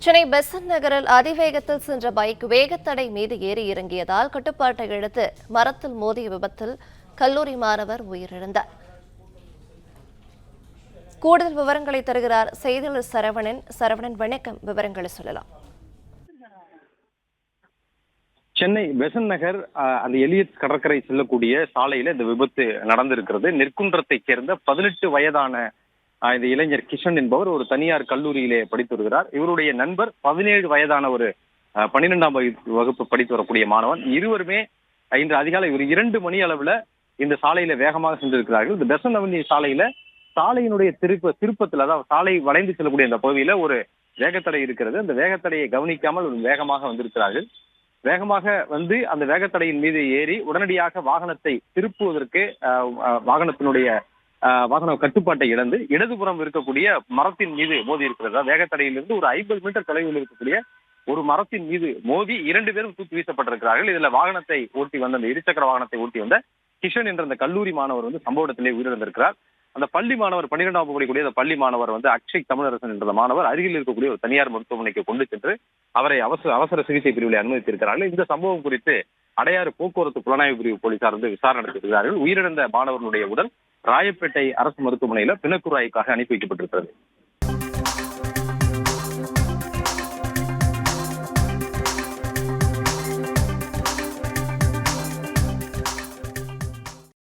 சென்னை பெசன்ட் நகரில் அதிவேகத்தில் சென்ற பைக் வேகத்தடை மீது ஏறி இறங்கியதால் கட்டுப்பாட்டை இழந்து மரத்தில் மோதிய விபத்தில் கல்லூரி மாணவர் உயிரிழந்தார். கூடுதல் விவரங்களை தருகிறார் செய்தியாளர் சரவணன். வணக்கம், விவரங்களை சொல்லலாம். சென்னை பெசன்ட் நகர் அந்த எலியட் கடற்கரை செல்லக்கூடிய சாலையில இந்த விபத்து நடந்திருக்கிறது. நெற்குன்றத்தைச் சேர்ந்த 18 வயதான இந்த இளைஞர் கிஷன் என்பவர் ஒரு தனியார் கல்லூரியிலே படித்து வருகிறார். இவருடைய நண்பர் 17 வயதான ஒரு 12ஆம் வகுப்பு படித்து வரக்கூடிய மாணவன். இருவருமே இன்று அதிகாலை ஒரு 2 மணி அளவுல இந்த சாலையில வேகமாக சென்றிருக்கிறார்கள். இந்த பெசன்ட் அவென்யூ சாலையில சாலையினுடைய திருப்பத்தில், அதாவது சாலை வளைந்து செல்லக்கூடிய அந்த பகுதியில ஒரு வேகத்தடை இருக்கிறது. அந்த வேகத்தடையை கவனிக்காமல் ஒரு வேகமாக வந்திருக்கிறார்கள். வேகமாக வந்து அந்த வேகத்தடையின் மீது ஏறி உடனடியாக வாகனத்தை திருப்புவதற்கு வாகன கட்டுப்பாட்டை இழந்து இடதுபுறம் இருக்கக்கூடிய மரத்தின் மீது மோதி இருக்கிறதா. வேகத்தடையிலிருந்து ஒரு 50 மீட்டர் தொலைவில் இருக்கக்கூடிய ஒரு மரத்தின் மீது மோதி 2 பேரும் தூக்கி வீசப்பட்டிருக்கிறார்கள். இதுல வாகனத்தை ஓட்டி வந்த அந்த இருசக்கர வாகனத்தை ஓட்டி வந்த கிஷன் என்ற அந்த கல்லூரி மாணவர் வந்து சம்பவ இடத்திலே உயிரிழந்திருக்கிறார். அந்த பள்ளி மாணவர் 12ஆம் வகுப்பு படிக்கக்கூடிய அந்த பள்ளி மாணவர் வந்து அக்ஷய் தமிழரசன் என்ற மாணவர் அருகில் இருக்கக்கூடிய ஒரு தனியார் மருத்துவமனைக்கு கொண்டு சென்று அவரை அவசர சிகிச்சை பிரிவில் அனுமதித்திருக்கிறார்கள். இந்த சம்பவம் குறித்து அடையாறு போக்குவரத்து புலனாய்வு பிரிவு போலீசார் வந்து விசாரணை நடத்தியிருக்கிறார்கள். உயிரிழந்த மாணவர்களுடைய உடல் ராயப்பேட்டை அரசு மருத்துவமனையில பிணக்குறாய்க்காக அனுப்பி வைக்கப்பட்டிருக்கிறது.